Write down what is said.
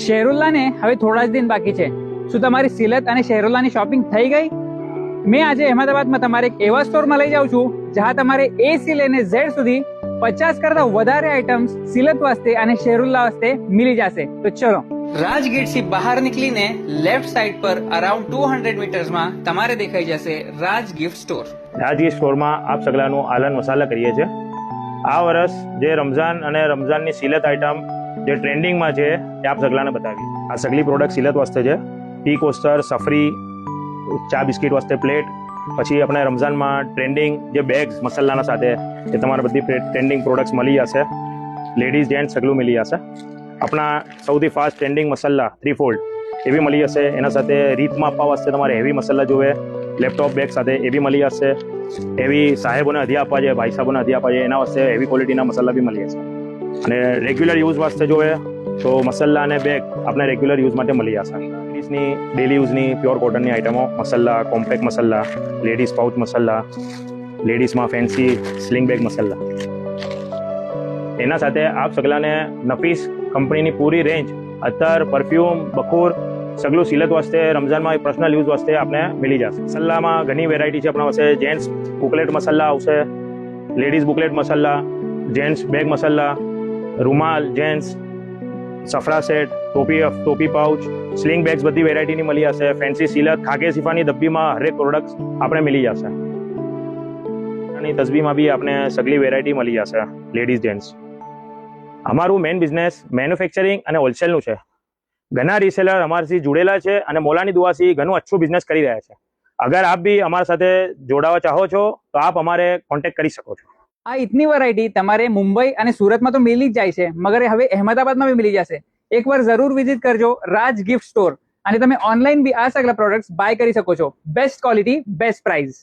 શેરુલ્લાને હવે થોડા જ દિન બાકી છે. શું તમારી સિલત અને શેરુલ્લાની શોપિંગ થઈ ગઈ? મેં આજે અહેમદાબાદમાં તમારે એક એવા સ્ટોરમાં લઈ જાઉં છું જ્યાં તમારે એ થી લઈને ઝેડ સુધી 50 કરતા વધારે આઇટમ્સ સિલત વાસ્તે અને શેરુલ્લા વાસ્તે મિલી જશે. તો ચલો, રાજગેટ થી બહાર નીકળીને લેફ્ટ સાઈડ પર અરાઉન્ડ 200 મીટર્સમાં તમારે દેખાઈ જશે રાજ ગિફ્ટ સ્ટોર. રાજ ગિફ્ટ સ્ટોરમાં આપ સગલાનું આલન મસાલા કરીએ છીએ. આ વર્ષ જે રમઝાન અને રમઝાનની સિલત આઇટમ જે ટ્રેન્ડિંગમાં છે તે આપ સગલાને બતાવીએ. આ સગલી પ્રોડક્ટ સિલત વાસ્તે છે. ટી કોસ્ટર, સફરી, ચા બિસ્કિટ વાસ્તે પ્લેટ, પછી આપણે રમઝાનમાં ટ્રેન્ડિંગ જે બેગ્સ મસાલાના સાથે એ તમારે બધી ટ્રેન્ડિંગ પ્રોડક્ટ્સ મળી જશે. લેડીઝ જેન્ટ્સ સગલું મળી જશે. આપણા સૌથી ફાસ્ટ ટ્રેન્ડિંગ મસાલા 3fold એ બી મળી જશે. એના સાથે રીતમાં આપવા વાસ્તે તમારે હેવી મસાલા જોવે લેપટોપ બેગ સાથે એ બી મળી જશે. હેવી સાહેબોને હદી આપવા છે, ભાઈ સાહેબોને હદી આપવા છે એના વાસ્તે હેવી ક્વોલિટીના મસાલા બી મળી જશે. અને રેગ્યુલર યુઝ વાસ્તે જોવે તો મસાલા અને બેગ આપણે રેગ્યુલર યુઝ માટે મળી જશે. લેડીઝની ડેલી યુઝની પ્યોર કોટનની આઇટમો મસાલા, કોમ્પેક્ટ મસાલા, લેડીઝ પાઉચ મસાલા, લેડીઝમાં ફેન્સી સ્લિંગ બેગ મસાલા. એના સાથે આપ સગલાને નફીસ કંપનીની પૂરી રેન્જ અત્તર, પરફ્યુમ, બખૂર સગલું સિલત વાસ્તે રમઝાનમાં પર્સનલ યુઝ વાસ્તે આપણે મિલી જશે. મસાલામાં ઘણી વેરાયટી છે આપણા પાસે. જેન્ટ્સ બુકલેટ મસાલા આવશે, લેડીઝ બુકલેટ મસાલા, જેન્ટ્સ બેગ મસાલા, રૂમાલ જેન્ટ્સ, સફરા સેટ, ટોપી પાઉચ, સ્લિંગ બેગ્સ બધી વેરાયટીની મળી જશે. ફેન્સી સિલત, ખાકે સિફાની ડબ્બીમાં હરેક પ્રોડક્ટ આપણે મિલી જશે. અને તસબીમાં બી આપણે સગલી વેરાયટી મળી જશે લેડીઝ જેન્ટ્સ. અમારું મેઇન બિઝનેસ મેન્યુફેક્ચરિંગ અને હોલસેલનું છે. ઘણા રીસેલર અમારાથી જોડેલા છે અને મોલાની દુઆથી ઘણું અચ્છું બિઝનેસ કરી રહ્યા છે. અગર આપ બી અમારા સાથે જોડાવા ચાહો છો તો આપ અમારે કોન્ટેક્ટ કરી શકો છો. આ ઇતની વેરાયટી તમારે મુંબઈ અને સુરતમાં તો મિલી જ જાય છે, મગર હવે અહેમદાબાદમાં બી મિલી જશે. એકવાર જરૂર વિઝિટ કરજો રાજ ગિફ્ટ સ્ટોર અને તમે ઓનલાઈન બી આ સગલા પ્રોડક્ટ્સ બાય કરી શકો છો. Best quality, best price.